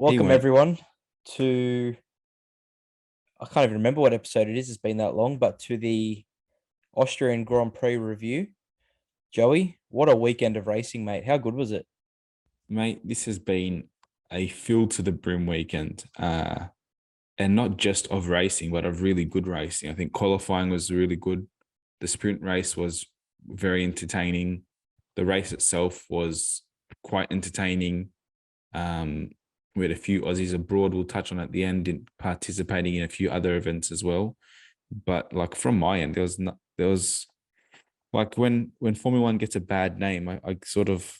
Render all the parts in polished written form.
He Welcome went, everyone to I can't even remember what episode it is. It's been that long, but to the Austrian Grand Prix review. Joey, what a weekend of racing, mate. How good was it? mate, this has been a filled to the brim weekend. And not just of racing, but of really good racing. I think qualifying was really good. The sprint race was very entertaining. The race itself was quite entertaining. Um, we had a few Aussies abroad we'll touch on at the end, in participating in a few other events as well. But like from my end, there was like when Formula One gets a bad name, I sort of,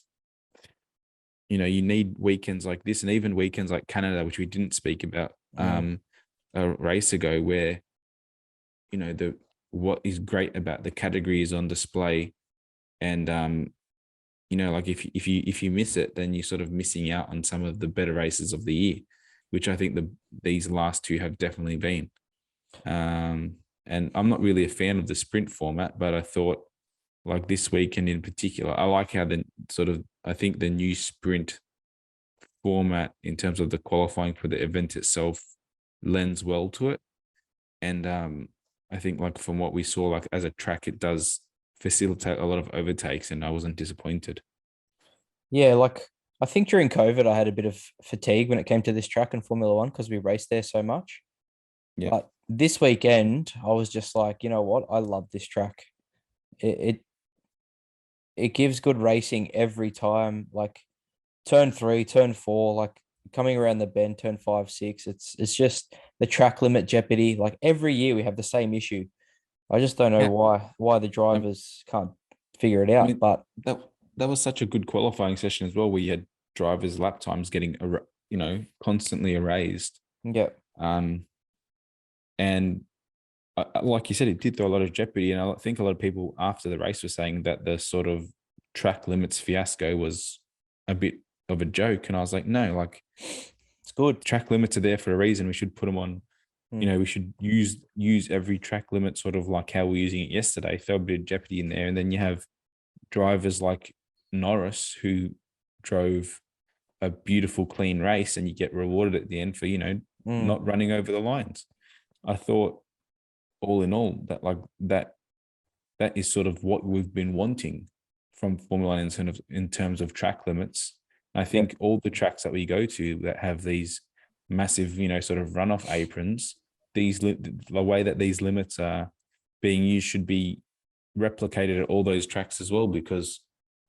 you need weekends like this, and even weekends like Canada, which we didn't speak about a race ago, where the what is great about the category is on display. And like if you miss it, then you're sort of missing out on some of the better races of the year, which I think these last two have definitely been. And I'm not really a fan of the sprint format, but I thought, like, this weekend in particular, I like how I think the new sprint format in terms of the qualifying for the event itself lends well to it. And I think, like, from what we saw, like, as a track, it does facilitate a lot of overtakes, and I wasn't disappointed. Yeah, like I think during COVID I had a bit of fatigue when it came to this track in Formula One because we raced there so much. Yeah. But this weekend I was just like, you know what? I love this track. It gives good racing every time. Like turn three, turn four, like coming around the bend, turn five, six. It's just the track limit jeopardy. Like every year we have the same issue. I just don't know Yeah. why the I drivers can't figure it I out. mean, But that that was such a good qualifying session as well, where you had drivers' lap times getting, constantly erased. yeah, Um, and like you said, it did throw a lot of jeopardy. And I think a lot of people after the race were saying that the sort of track limits fiasco was a bit of a joke. And I was like, no, like, it's good. track limits are there for a reason. We should put them on. Mm, We should use every track limit, sort of like how we're using it yesterday. Throw a bit of jeopardy in there, and then you have drivers like Norris, who drove a beautiful, clean race, and you get rewarded at the end for mm. not running over the lines. I thought, all in all, that is sort of what we've been wanting from Formula One in terms of track limits. I think Yep. all the tracks that we go to that have these massive, sort of runoff aprons, the way that these limits are being used should be replicated at all those tracks as well, because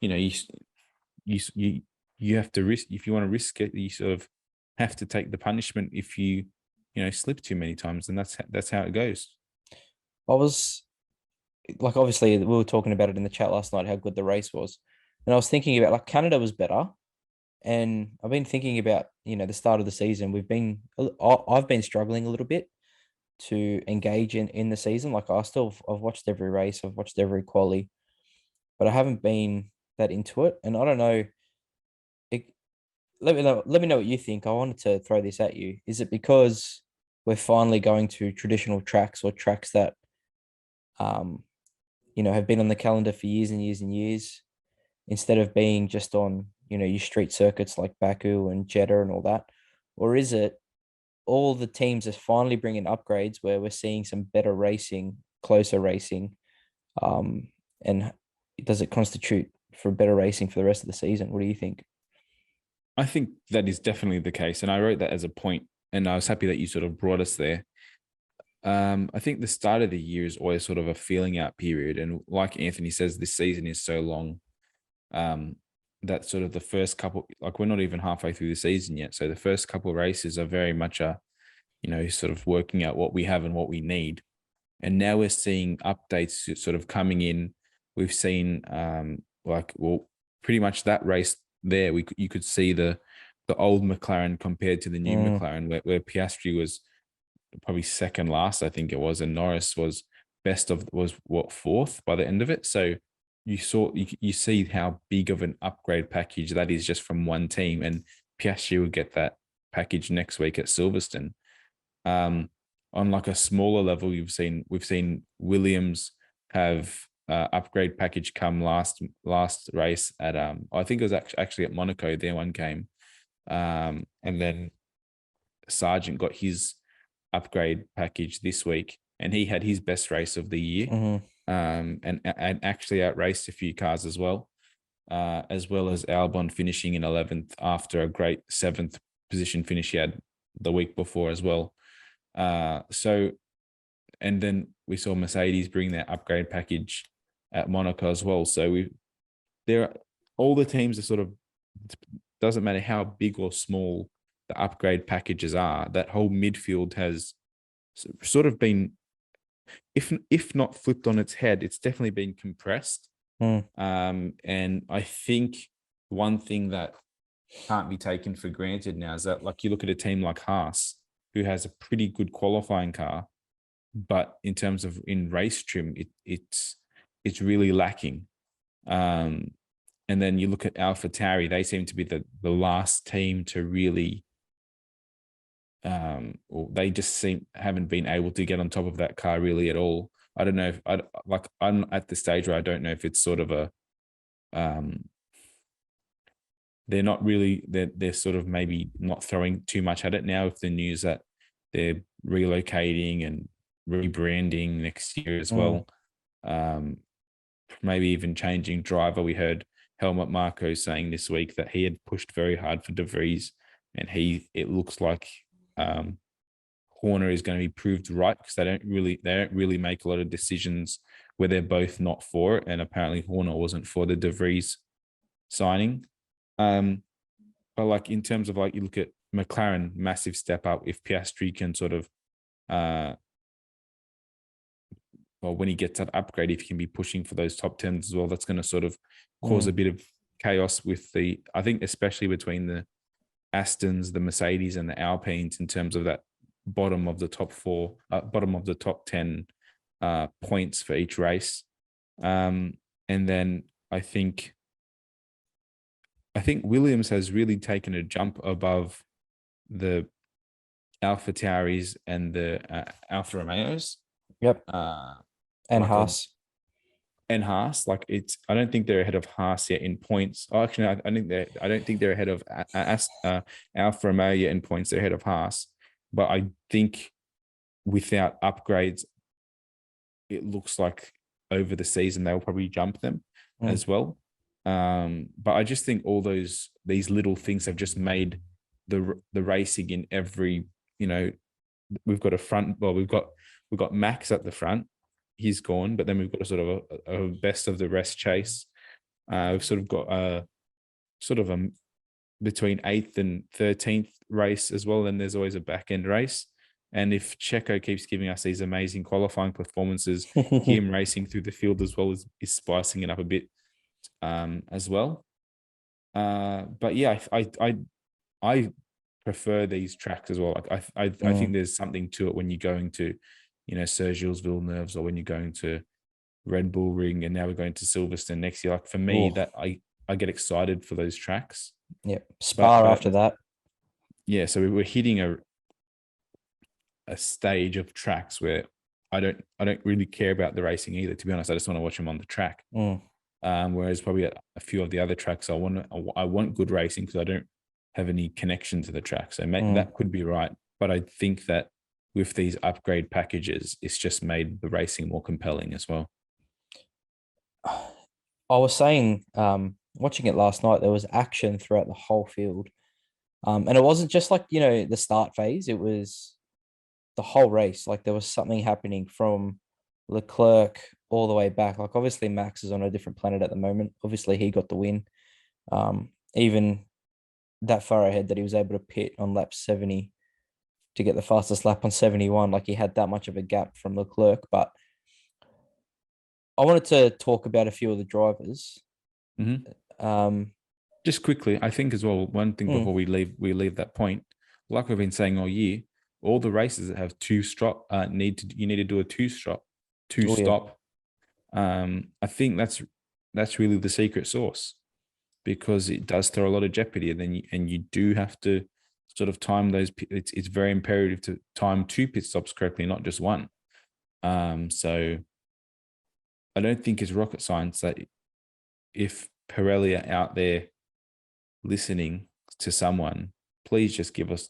you know you you you you have to risk. If you want to risk it, you sort of have to take the punishment if you slip too many times, and that's how it goes. I was like, obviously, we were talking about it in the chat last night, how good the race was. And I was thinking about like Canada was better. And I've been thinking about, the start of the season. I've been struggling a little bit to engage in the season. Like I've watched every race, I've watched every quali, but I haven't been that into it. And I don't know. It, let me know what you think. I wanted to throw this at you. Is it because we're finally going to traditional tracks or tracks that um have been on the calendar for years and years and years, instead of being just on, your street circuits like Baku and Jeddah and all that? Or is it all the teams are finally bringing upgrades where we're seeing some better racing, closer racing? And does it constitute for better racing for the rest of the season? What do you think? I think that is definitely the case, and I wrote that as a point, and I was happy that you sort of brought us there. I think the start of the year is always sort of a feeling out period, and like Anthony says, this season is so long. Um, that sort of the first couple, like, we're not even halfway through the season yet, so the first couple of races are very much sort of working out what we have and what we need. And now we're seeing updates sort of coming in. We've seen pretty much that race there. You could see the old McLaren compared to the new Mm, McLaren, where Piastri was probably second last, I think it was, and Norris was what, fourth by the end of it. So you see how big of an upgrade package that is just from one team, and Piastri will get that package next week at Silverstone. Um, on like a smaller level, we've seen Williams have upgrade package come last race at I think it was actually at Monaco. Their one came, and then Sargent got his upgrade package this week, and he had his best race of the year, and actually outraced a few cars as well as Albon finishing in 11th after a great 7th position finish he had the week before as well. So, and then we saw Mercedes bring their upgrade package at Monaco as well. So all the teams are sort of, doesn't matter how big or small the upgrade packages are, that whole midfield has sort of been, if not flipped on its head, it's definitely been compressed. And I think one thing that can't be taken for granted now is that, like, you look at a team like Haas, who has a pretty good qualifying car, but in terms of in race trim, it's really lacking. And then you look at AlphaTauri; they seem to be the last team to really, or they just haven't been able to get on top of that car really at all. I don't know if I'm at the stage where I don't know if it's sort of a, they're not really, they're sort of maybe not throwing too much at it now with the news that they're relocating and rebranding next year as well. Maybe even changing driver. We heard Helmut Marko saying this week that he had pushed very hard for De Vries, and it looks like Horner is going to be proved right, because they don't really make a lot of decisions where they're both not for it, and apparently Horner wasn't for the De Vries signing. But like in terms of, like, you look at McLaren, massive step up. If Piastri can sort of, when he gets that upgrade, if he can be pushing for those top 10s as well, that's going to sort of cause a bit of chaos with I think especially between the Astons, the Mercedes, and the Alpines in terms of that bottom of the top 10 points for each race. And then I think Williams has really taken a jump above the AlphaTauris and the Alfa Romeos. Yep. And like Haas. Like, I don't think they're ahead of Haas yet in points. Oh, actually, I don't think they're ahead of Alfa Romeo yet in points. They're ahead of Haas, but I think without upgrades, it looks like over the season they'll probably jump them as well. But I just think all these little things have just made the racing in every, we've got we've got Max at the front. He's gone, but then we've got a sort of a best of the rest chase. We've sort of got a between 8th and 13th race as well. And there's always a back end race. And if Checo keeps giving us these amazing qualifying performances, him racing through the field as well is spicing it up a bit as well. But yeah, I prefer these tracks as well. Like I think there's something to it when you're going to, Sergio Villeneuve's, or when you're going to Red Bull Ring, and now we're going to Silverstone next year. Like, for me, that I get excited for those tracks. Yep. Spa after that. Yeah, so we're hitting a stage of tracks where I don't really care about the racing either, to be honest. I just want to watch them on the track. Whereas probably a few of the other tracks, I want good racing because I don't have any connection to the track. So that could be right, but I think that with these upgrade packages, it's just made the racing more compelling as well. I was saying, watching it last night, there was action throughout the whole field. And it wasn't just like, the start phase, it was the whole race. Like, there was something happening from Leclerc all the way back. Like, obviously Max is on a different planet at the moment. Obviously he got the win. Even that far ahead that he was able to pit on lap 70 to get the fastest lap on 71. Like, he had that much of a gap from Leclerc. But I wanted to talk about a few of the drivers. Just quickly, I think as well, one thing before we leave that point, like we've been saying all year, all the races that have you need to do a two stop. I think that's really the secret sauce, because it does throw a lot of jeopardy, and you do have to sort of time those. It's very imperative to time 2 pit stops correctly, not just one. So I don't think it's rocket science that if Pirelli are out there listening to someone, please just give us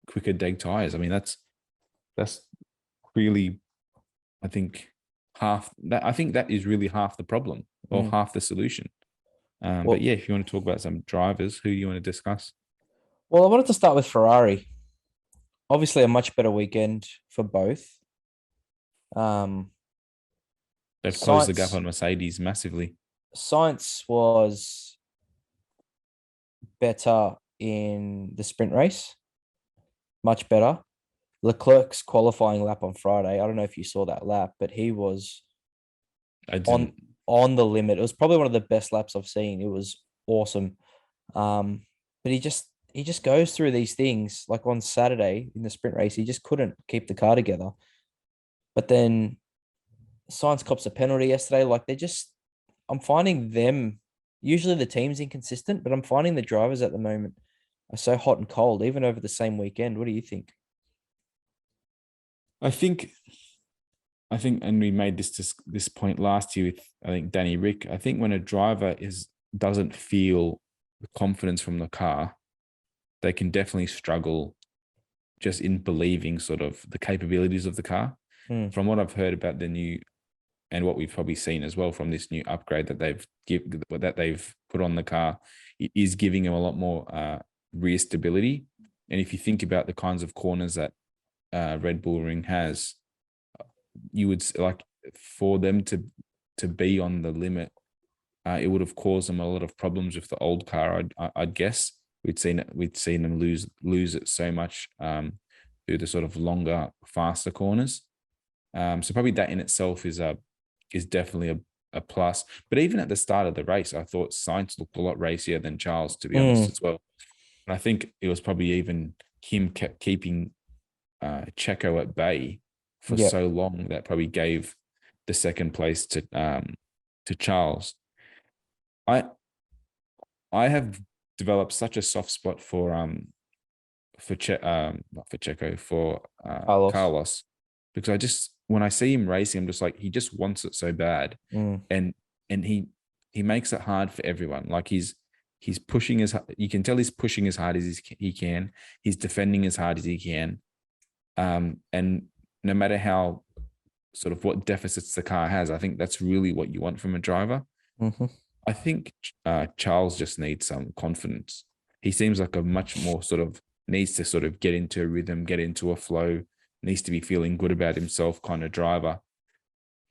quicker deg tires. I mean, that's really, I think half that. I think that is really half the problem or Mm. half the solution. But Well, yeah, if you want to talk about some drivers, who you want to discuss? well, I wanted to start with Ferrari. Obviously, a much better weekend for both. Um, They've closed the gap Science on Mercedes massively. Science was better in the sprint race, much better. Leclerc's qualifying lap on Friday. I don't know if you saw that lap, but he was I on didn't. on the limit. It was probably one of the best laps I've seen. It was awesome. But he just goes through these things. Like on Saturday in the sprint race, he just couldn't keep the car together. But then Science cops a penalty yesterday. Like I'm finding them. Usually the team's inconsistent, but I'm finding the drivers at the moment are so hot and cold, even over the same weekend. What do you think? I think. I think, and we made this point last year with I think Danny Rick. I think when a driver doesn't feel the confidence from the car, they can definitely struggle just in believing sort of the capabilities of the car. Hmm. From what I've heard about the new and what we've probably seen as well from this new upgrade that they've put on the car, it is giving them a lot more rear stability. And if you think about the kinds of corners that Red Bull Ring has, you would like for them to be on the limit. It would have caused them a lot of problems with the old car. I'd guess we'd seen them lose it so much through the sort of longer, faster corners. So probably that in itself is definitely a plus. But even at the start of the race, I thought Sainz looked a lot racier than Charles, to be honest, Hmm. as well. And I think it was probably even him kept keeping Checo at bay for Yep. so long that probably gave the second place to Charles. I I have developed such a soft spot not for Checo, for Carlos. Carlos, because I just when I see him racing, I'm just like he just wants it so bad, Mm. and he makes it hard for everyone. Like he's pushing you can tell he's pushing as hard as he can. He's defending as hard as he can, and no matter how sort of what deficits the car has, I think that's really what you want from a driver. Hmm. I think Charles just needs some confidence. He seems like a much more sort of needs to sort of get into a rhythm, get into a flow, needs to be feeling good about himself kind of driver.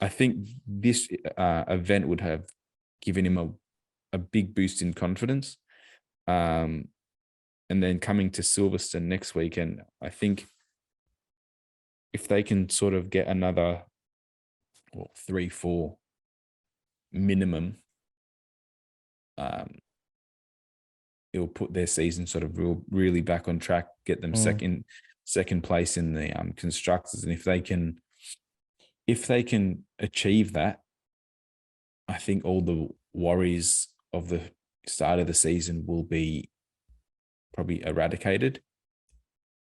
I think this event would have given him a big boost in confidence. Um, and then coming to Silverstone next weekend, I think if they can sort of get another 3-4 minimum, um, it'll put their season sort of really back on track, get them Mm. second place in the constructors, and if they can achieve that, I think all the worries of the start of the season will be probably eradicated.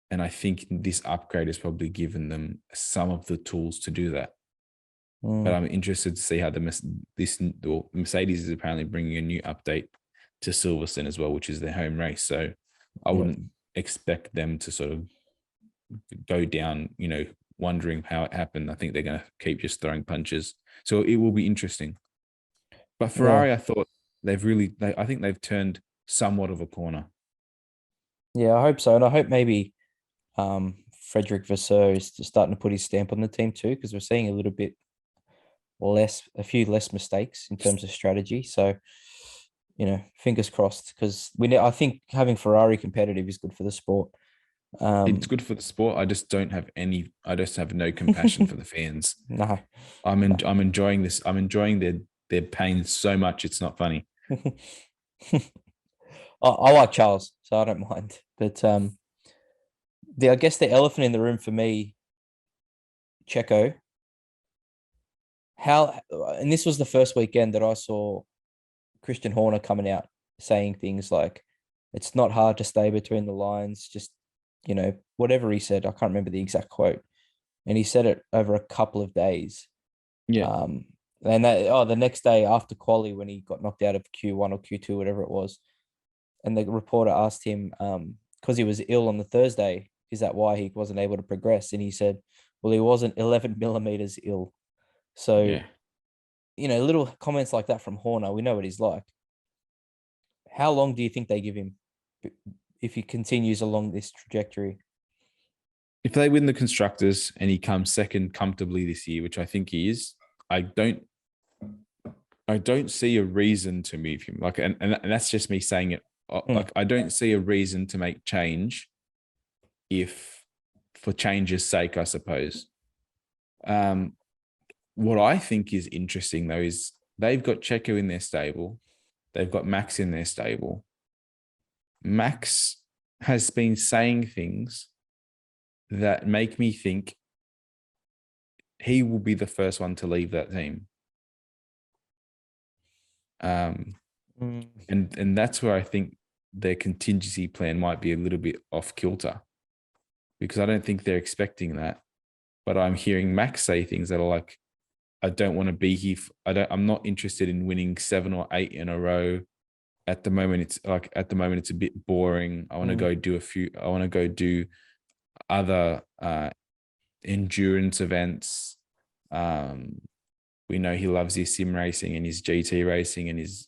And I think this upgrade has probably given them some of the tools to do that. But Mm. I'm interested to see how Mercedes is apparently bringing a new update to Silverstone as well, which is their home race. So I Yeah. wouldn't expect them to sort of go down, wondering how it happened. I think they're going to keep just throwing punches. So it will be interesting. But Yeah. Ferrari, I thought I think they've turned somewhat of a corner. Yeah. I hope so. And I hope maybe Frederick Vasseur is just starting to put his stamp on the team too, because we're seeing a few less mistakes in terms of strategy. So, fingers crossed, because I think having Ferrari competitive is good for the sport. It's Um, good for the sport. I just have no compassion for the fans. no, I'm enjoying this. I'm enjoying their pain so much. It's not funny. I like Charles, so I don't mind. But I guess the elephant in the room for me, Checo, and this was the first weekend that I saw Christian Horner coming out saying things like, "It's not hard to stay between the lines." Just whatever he said, I can't remember the exact quote, and he said it over a couple of days. Yeah. Um, and the next day after quali when he got knocked out of Q1 or Q2, whatever it was, and the reporter asked him, because he was ill on the Thursday, is that why he wasn't able to progress? And he said, well, he wasn't 11 millimeters ill. So, Yeah. little comments like that from Horner, we know what he's like. How long do you think they give him if he continues along this trajectory? If they win the constructors and he comes second comfortably this year, which I think he is, I don't see a reason to move him. Like, and that's just me saying it. Like, I don't see a reason to make change if for change's sake, I suppose. What I think is interesting though is they've got Checo in their stable. They've got Max in their stable. Max has been saying things that make me think he will be the first one to leave that team. And that's where I think their contingency plan might be a little bit off kilter, because I don't think they're expecting that. But I'm hearing Max say things that are like, I don't want to be here. I'm not interested in winning 7 or 8 in a row. At the moment, it's a bit boring. I want to go do I want to go do other endurance events. We know he loves his sim racing and his GT racing and his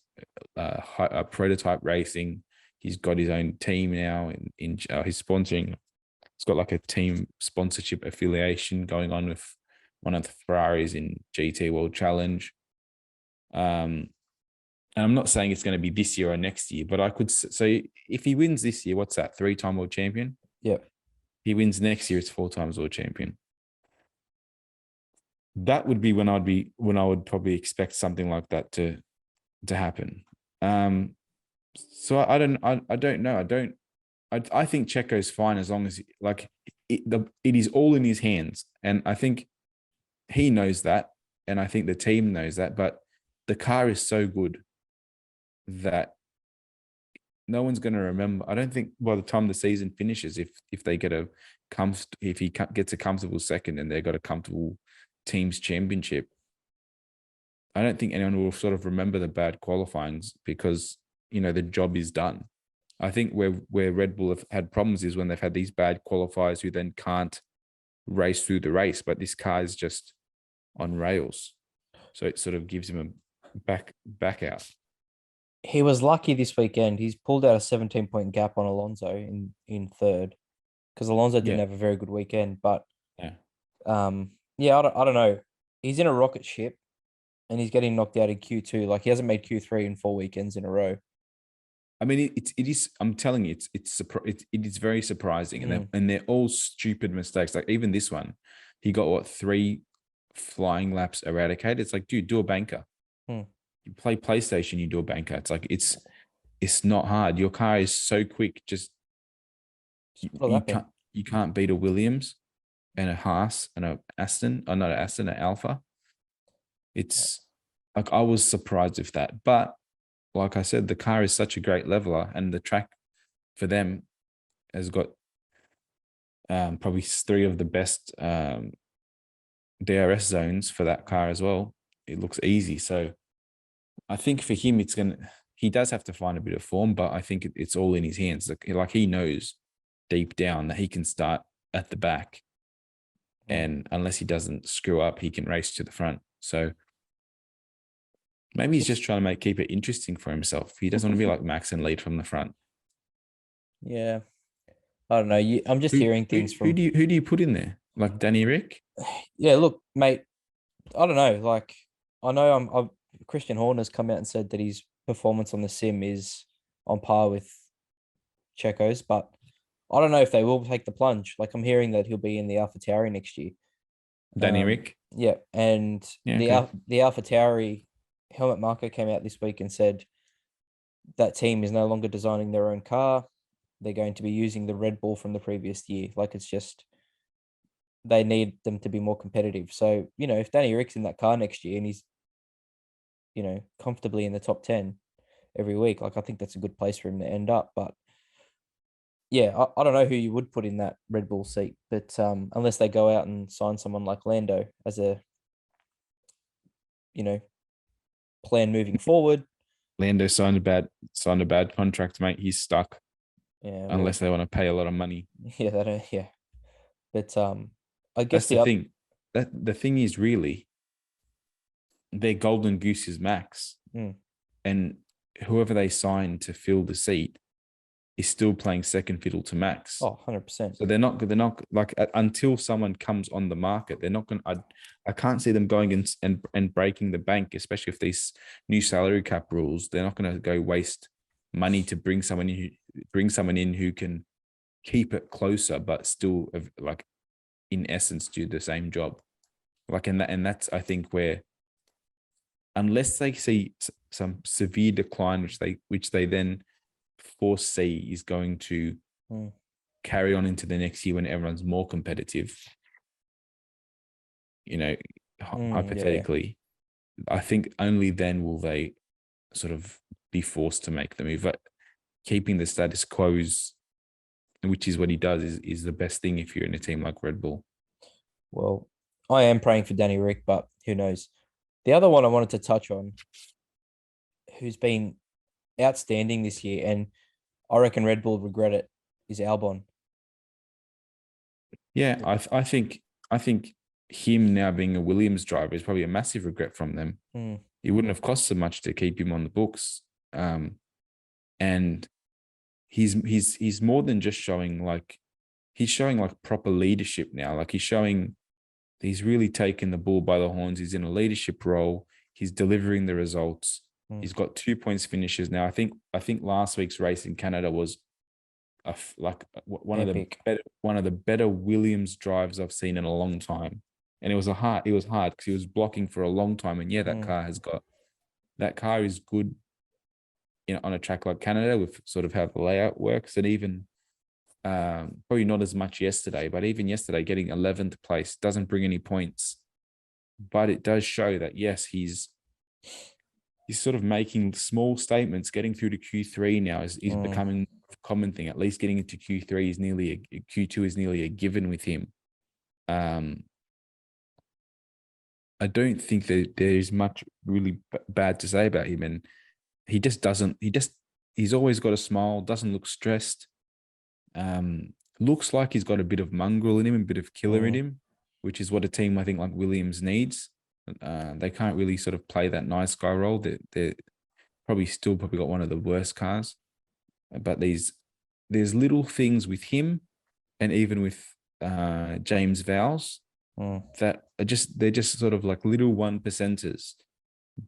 prototype racing. He's got his own team now. He's sponsoring. He's got like a team sponsorship affiliation going on with one of the Ferraris in GT World Challenge. And I'm not saying it's going to be this year or next year, but I could. So if he wins this year, what's that? 3-time world champion. Yep. He wins next year, it's 4 times world champion. That would be when I would probably expect something like that to happen. So I don't know. I think Checo's fine as long as it is all in his hands, and I think he knows that, and I think the team knows that. But the car is so good that no one's going to remember. I don't think by the time the season finishes, if he gets a comfortable second and they've got a comfortable team's championship, I don't think anyone will sort of remember the bad qualifyings, because the job is done. I think where Red Bull have had problems is when they've had these bad qualifiers who then can't race through the race, but this car is just on rails, so it sort of gives him a back out. He was lucky this weekend. He's pulled out a 17-point gap on Alonso in third, because Alonso didn't have a very good weekend. But yeah, I don't know. He's in a rocket ship, and he's getting knocked out in Q2. Like, he hasn't made Q3 in 4 weekends in a row. I mean, it is. I'm telling you, it is very surprising, and they're all stupid mistakes. Like even this one, he got 3 flying laps eradicated. It's like, dude, do a banker. You play PlayStation, you do a banker. It's like it's not hard. Your car is so quick. Just you can't beat a Williams and a Haas and a Aston, or not an Aston, an Alpha. It's like, I was surprised with that, but like I said, the car is such a great leveler, and the track for them has got probably 3 of the best DRS zones for that car as well. It looks easy. So I think for him, he does have to find a bit of form, but I think it's all in his hands. Like he knows deep down that he can start at the back, and unless he doesn't screw up, he can race to the front. So maybe he's just trying to keep it interesting for himself. He doesn't want to be like Max and lead from the front. Yeah, I don't know. I'm just hearing things from. Who do you put in there? Like Danny Rick? Yeah, look, mate. I don't know. Like, I know Christian Horner's come out and said that his performance on the sim is on par with Checo's, but I don't know if they will take the plunge. Like, I'm hearing that he'll be in the AlphaTauri next year. Danny Rick? Yeah, and the AlphaTauri helmet marker came out this week and said that team is no longer designing their own car. They're going to be using the Red Bull from the previous year. Like, it's just, they need them to be more competitive. So, if Danny Rick's in that car next year and he's, comfortably in the top 10 every week, like, I think that's a good place for him to end up. But yeah, I don't know who you would put in that Red Bull seat, but unless they go out and sign someone like Lando as a, plan moving forward. Lando signed a bad contract, mate. He's stuck. Yeah, well, unless they want to pay a lot of money. yeah, yeah. But I guess That's the the up. thing. That the thing is really their golden goose is Max, Mm. and whoever they sign to fill the seat is still playing second fiddle to Max. Oh, 100%. So they're not like until someone comes on the market, they're not going. I can't see them going and breaking the bank, especially if these new salary cap rules. They're not going to go waste money to bring someone in who can keep it closer, but still like in essence do the same job. Like and that's I think where unless they see some severe decline, which they then foresee is going to Mm. carry on into the next year when everyone's more competitive, you know, Yeah, yeah. hypothetically, I think only then will they sort of be forced to make the move. But keeping the status quo's, which is what he does, is the best thing if you're in a team like Red Bull. Well, I am praying for Danny Rick, but who knows? The other one I wanted to touch on, who's been outstanding this year, and I reckon Red Bull regret it, is Albon. Yeah, I think him now being a Williams driver is probably a massive regret from them. Mm, It wouldn't have cost so much to keep him on the books. And he's more than just showing he's showing like proper leadership now. Like he's really taken the bull by the horns. He's in a leadership role. He's delivering the results. mm. He's got 2 points finishes now. I think last week's race in Canada was Epic. one of the better Williams drives I've seen in a long time. And it was hard because he was blocking for a long time. And yeah, Mm, that car is good on a track like Canada with sort of how the layout works. And even probably not as much yesterday, but even yesterday getting 11th place doesn't bring any points. But it does show that yes, he's sort of making small statements. Getting through to Q3 now is mm, becoming a common thing. At least getting into Q3 is Q2 is nearly a given with him. I don't think that there's much really bad to say about him, and he just doesn't. He's always got a smile. Doesn't look stressed. Looks like he's got a bit of mongrel in him, a bit of killer in mm, him, which is what a team I think like Williams needs. They can't really sort of play that nice guy role. They're probably got one of the worst cars, but there's little things with him, and even with James Vowles mm, that they're just sort of like little 1%ers.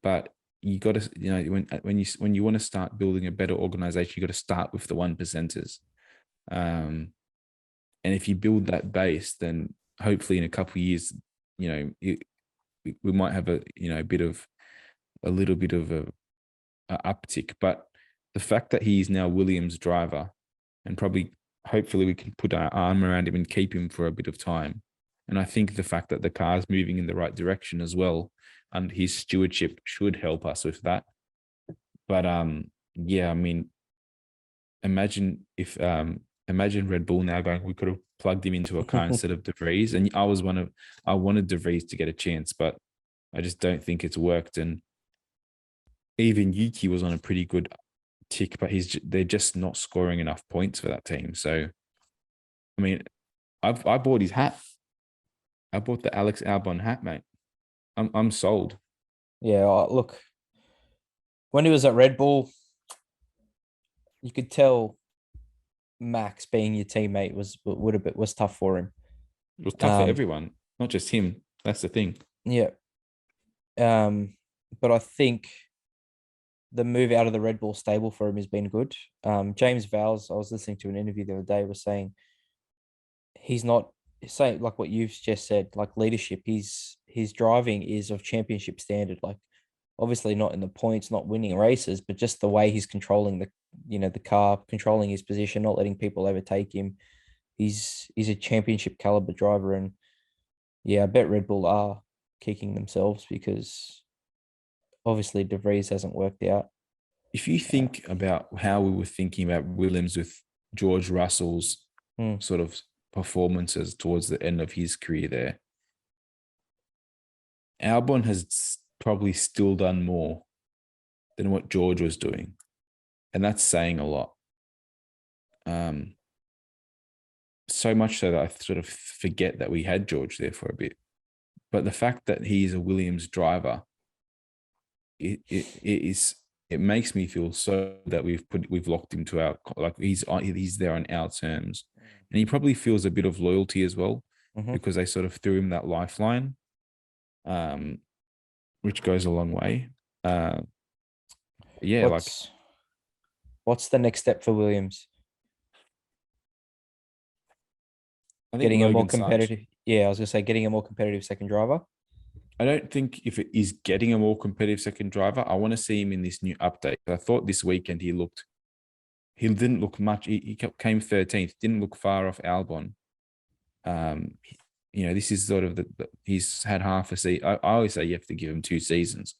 But you got to when you want to start building a better organization, you got to start with the 1%ers. And if you build that base, then hopefully in a couple of years, we might have a little bit of a uptick. But the fact that he is now Williams' driver, and probably hopefully we can put our arm around him and keep him for a bit of time. And I think the fact that the car is moving in the right direction as well, and his stewardship should help us with that. But yeah, I mean, imagine Red Bull now going, we could have plugged him into a car instead of De Vries. And I wanted De Vries to get a chance, but I just don't think it's worked. And even Yuki was on a pretty good tick, but they're just not scoring enough points for that team. So, I mean, I bought his hat. I bought the Alex Albon hat, mate. I'm sold. Yeah, look, when he was at Red Bull, you could tell Max being your teammate was tough for him. It was tough for everyone, not just him. That's the thing. Yeah. But I think the move out of the Red Bull stable for him has been good. James Vowles, I was listening to an interview the other day, was saying he's not saying like what you've just said, like leadership. His driving is of championship standard. Like obviously not in the points, not winning races, but just the way he's controlling the car, controlling his position, not letting people overtake him. He's a championship caliber driver, and yeah, I bet Red Bull are kicking themselves because obviously De Vries hasn't worked out. If you think about how we were thinking about Williams with George Russell's Mm, sort of performances towards the end of his career there, Albon has probably still done more than what George was doing. And that's saying a lot. So much so that I sort of forget that we had George there for a bit. But the fact that he's a Williams driver, it makes me feel so that we've locked him to our, like he's there on our terms, and he probably feels a bit of loyalty as well, Mhm. because they sort of threw him that lifeline, which goes a long way. Yeah, like What's the next step for Williams? I think Getting a more Logan Sarge. competitive. Yeah, I was gonna say getting a more competitive second driver. I don't think if it is getting a more competitive second driver, I want to see him in this new update. I thought this weekend he didn't look much. He came 13th, didn't look far off Albon. This is sort of he's had half a season. I always say you have to give him 2 seasons,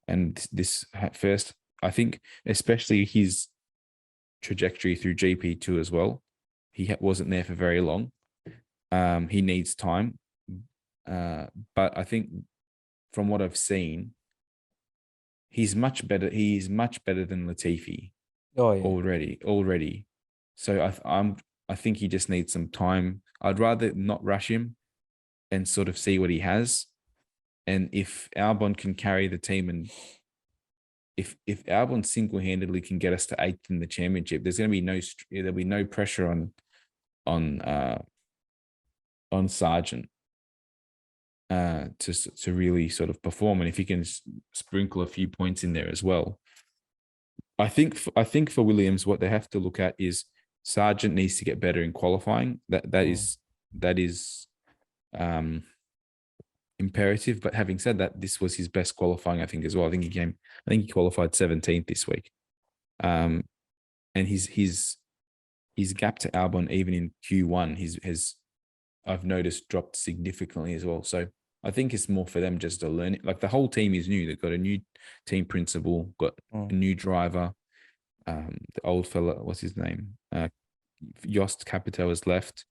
and this first, I think, especially his trajectory through GP2 as well. He wasn't there for very long. He needs time, but I think from what I've seen, he's much better. He is much better than Latifi Oh yeah. already. So I think he just needs some time. I'd rather not rush him and sort of see what he has. And if Albon can carry the team, and if Albon single-handedly can get us to 8th in the championship, there'll be no pressure on Sargent to really sort of perform. And if he can sprinkle a few points in there as well, I think for Williams, what they have to look at is Sargent needs to get better in qualifying. That is imperative. But having said that, this was his best qualifying, I think, as well. I think he qualified 17th this week. And his gap to Albon even in Q1 has I've noticed dropped significantly as well. So I think it's more for them just to learn it. Like the whole team is new. They've got a new team principal, got a new driver. The old fella, what's his name? Jost Capito has left.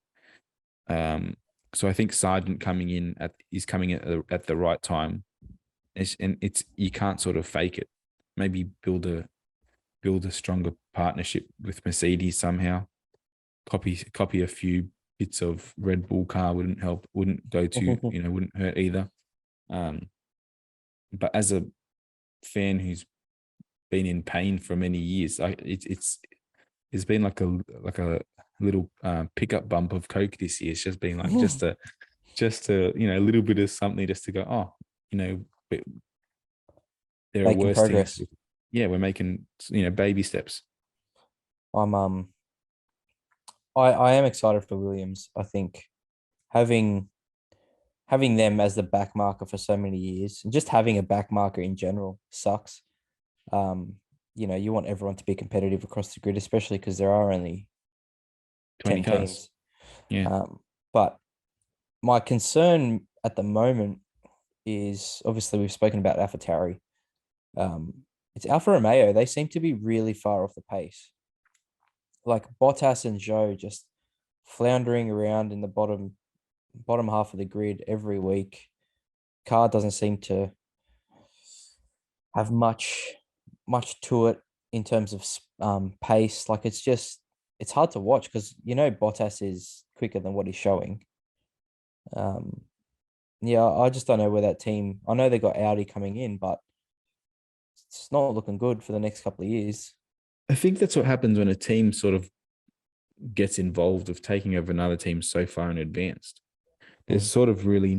So I think Sargent is coming at the right time. And you can't sort of fake it. Maybe build a stronger partnership with Mercedes somehow. Copy a few bits of Red Bull car wouldn't help, wouldn't go to, wouldn't hurt either. But as a fan who's been in pain for many years, it's been like a little pickup bump of Coke this year. It's just been like just a a little bit of something just to go, oh, but there are Making worse progress. things. Yeah, we're making baby steps. I am excited for Williams. I think having them as the back marker for so many years, and just having a back marker in general sucks. You want everyone to be competitive across the grid, especially because there are only 20 10 cars. teams. Yeah. But my concern at the moment is obviously we've spoken about AlphaTauri. It's Alfa Romeo. They seem to be really far off the pace. Like Bottas and Zhou just floundering around in the bottom half of the grid every week. Car doesn't seem to have much to it in terms of pace. Like it's hard to watch because Bottas is quicker than what he's showing. Yeah, I just don't know where that team. I know they got Audi coming in, but it's not looking good for the next couple of years. I think that's what happens when a team sort of gets involved of taking over another team so far in advance. There's sort of really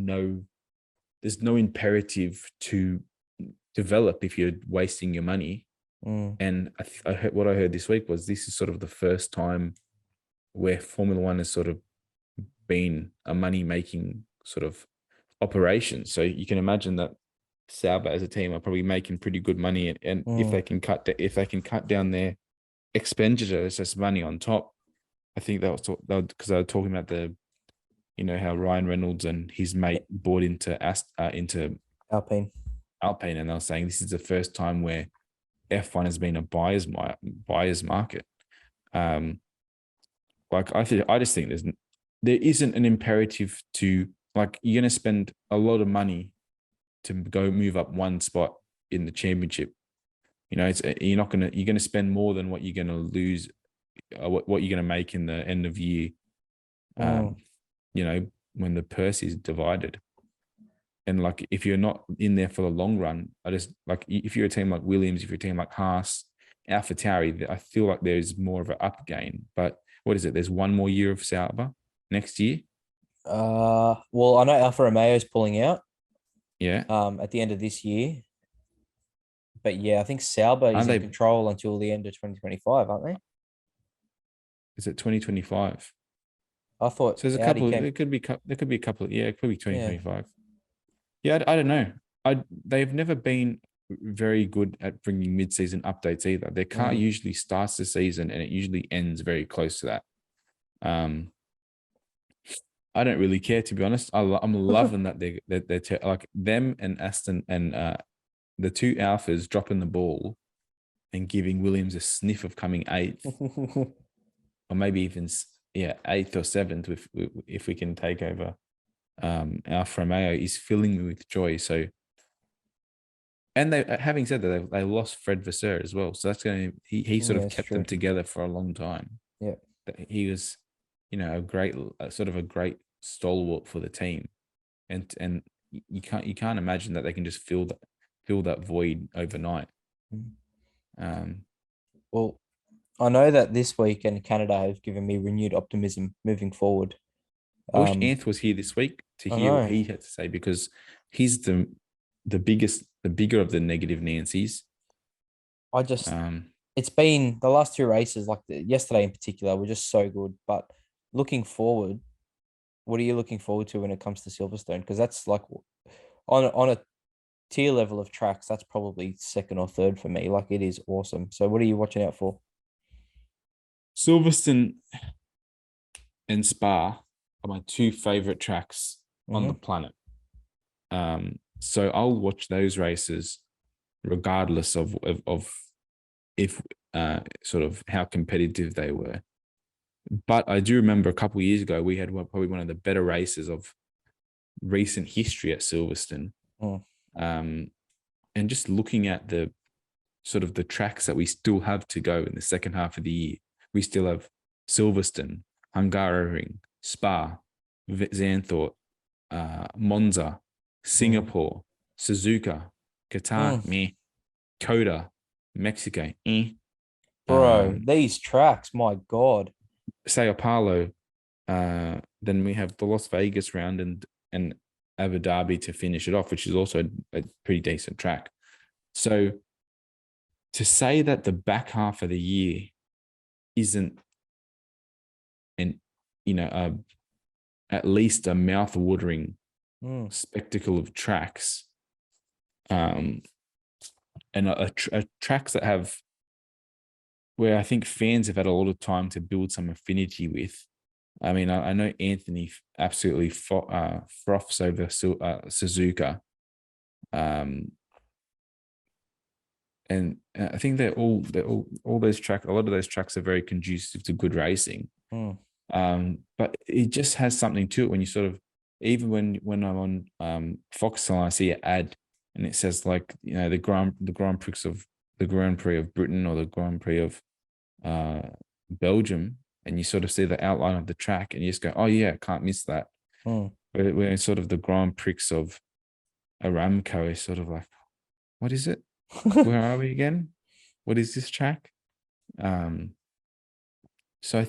there's no imperative to develop if you're wasting your money. And I heard, what I heard this week was this is sort of the first time where Formula One has sort of been a money-making sort of operation. So you can imagine that Sauber as a team are probably making pretty good money, and if they can cut down their expenditure, it's just money on top. I think that was because they were talking about how Ryan Reynolds and his mate bought into Alpine, and they were saying this is the first time where F1 has been a buyer's market. I just think there isn't an imperative to, like, you're going to spend a lot of money to go move up one spot in the championship. You're going to spend more than what you're going to lose what you're going to make in the end of year. Mm. You know, when the purse is divided. And like, if you're not in there for the long run, I just like, if you're a team like Williams, if you're a team like Haas, AlphaTauri, I feel like there's more of an up gain. But what is it? There's one more year of Sauber next year. Well, I know Alfa Romeo is pulling out Yeah. at the end of this year. But yeah, I think Sauber is Aren't in they? control until the end of 2025, aren't they? Is it 2025? I thought So there's a Audi couple. came. There could be. There could be a couple. Yeah, it could be Yeah. 2025. Yeah, I don't know. They've never been very good at bringing mid-season updates either. Their car Mm. usually starts the season and it usually ends very close to that. I don't really care, to be honest. I'm loving that they're like them and Aston and the two alphas dropping the ball and giving Williams a sniff of coming eighth, or maybe even eighth or seventh if we can take over. Alfa Romeo is filling me with joy. So, and they, having said that, they lost Fred Vasseur as well. So that's going to he sort Yeah, of it's kept true. them together for a long time. Yeah. He was, a great sort of a great stalwart for the team, and you can't imagine that they can just fill that void overnight. Mm. Well, I know that this week and Canada have given me renewed optimism moving forward. I wish Anth was here this week to I hear what know. he had to say, because he's the bigger of the negative Nancy's. I just it's been the last two races, like yesterday in particular, were just so good. But looking forward, what are you looking forward to when it comes to Silverstone? Because that's like on a tier level of tracks, that's probably second or third for me. Like, it is awesome. So what are you watching out for? Silverstone and Spa are my two favorite tracks on the Mm-hmm. planet. So I'll watch those races regardless of if sort of how competitive they were. But I do remember a couple of years ago, we had probably one of the better races of recent history at Silverstone. And just looking at the sort of the tracks that we still have to go in the second half of the year, we still have Silverstone, Hungaroring, Spa, Zandvoort, Monza, Singapore, Suzuka, Qatar, meh, Coda, Mexico, Bro, these tracks, my God. Sao Paulo. Then we have the Las Vegas round and Abu Dhabi to finish it off, which is also a pretty decent track. So to say that the back half of the year isn't at least a mouth-watering spectacle of tracks, and tracks that have, where I think fans have had a lot of time to build some affinity with. I mean, I know Anthony absolutely froths over Suzuka, and I think they're all those tracks. A lot of those tracks are very conducive to good racing. But it just has something to it when you sort of, even when I'm on Foxtel, I see an ad and it says, like, the Grand Prix of Britain or the Grand Prix of Belgium, and you sort of see the outline of the track and you just go, oh yeah, can't miss that. We're sort of the Grand Prix of Aramco is sort of like, what is it? Where are we again? What is this track? So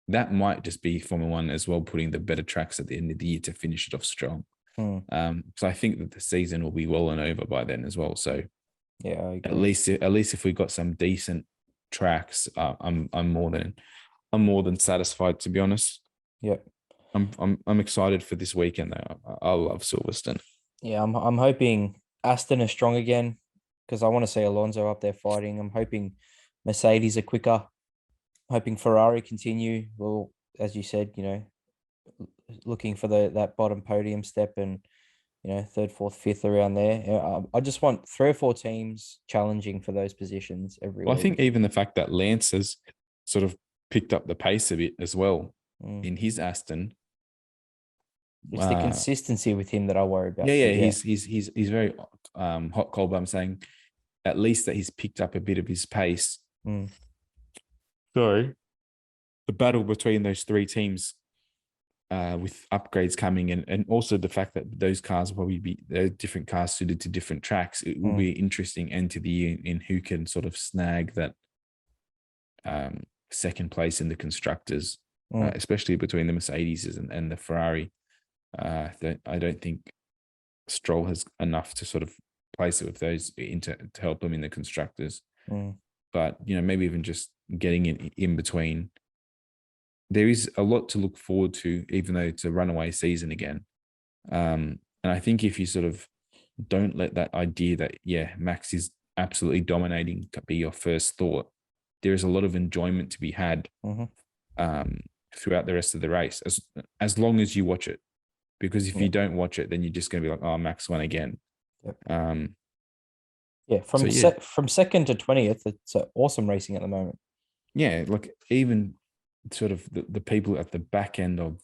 that might just be Formula One as well, putting the better tracks at the end of the year to finish it off strong. So I think that the season will be well and over by then as well. So yeah, I at agree. least if we got some decent tracks, I'm more than satisfied, to be honest. Yep. I'm excited for this weekend though. I love Silverstone. Yeah, I'm hoping Aston is strong again, because I want to see Alonso up there fighting. I'm hoping Mercedes are quicker. Hoping Ferrari continue. Well, as you said, looking for that bottom podium step and, third, fourth, fifth around there. I just want 3 or 4 teams challenging for those positions every Well, I week. think even the fact that Lance has sort of picked up the pace a bit as well in his Aston. It's the consistency with him that I worry about. Yeah. He's very hot cold, but I'm saying at least that he's picked up a bit of his pace. Sorry. The battle between those three teams, with upgrades coming and also the fact that those cars will probably be different cars suited to different tracks. It will be interesting end to the year in who can sort of snag that second place in the constructors, especially between the Mercedes and the Ferrari. I don't think Stroll has enough to sort of place it with those to help them in the constructors. But maybe even just getting it in between. There is a lot to look forward to, even though it's a runaway season again. And I think if you sort of don't let that idea that, Max is absolutely dominating be your first thought, there is a lot of enjoyment to be had throughout the rest of the race, as long as you watch it. Because if you don't watch it, then you're just going to be like, oh, Max won again. From second to 20th, it's awesome racing at the moment. Yeah, like even sort of the people at the back end of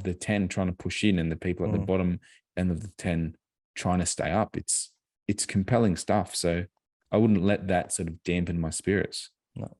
the 10 trying to push in, and the people at the bottom end of the 10 trying to stay up. It's compelling stuff. So I wouldn't let that sort of dampen my spirits. No.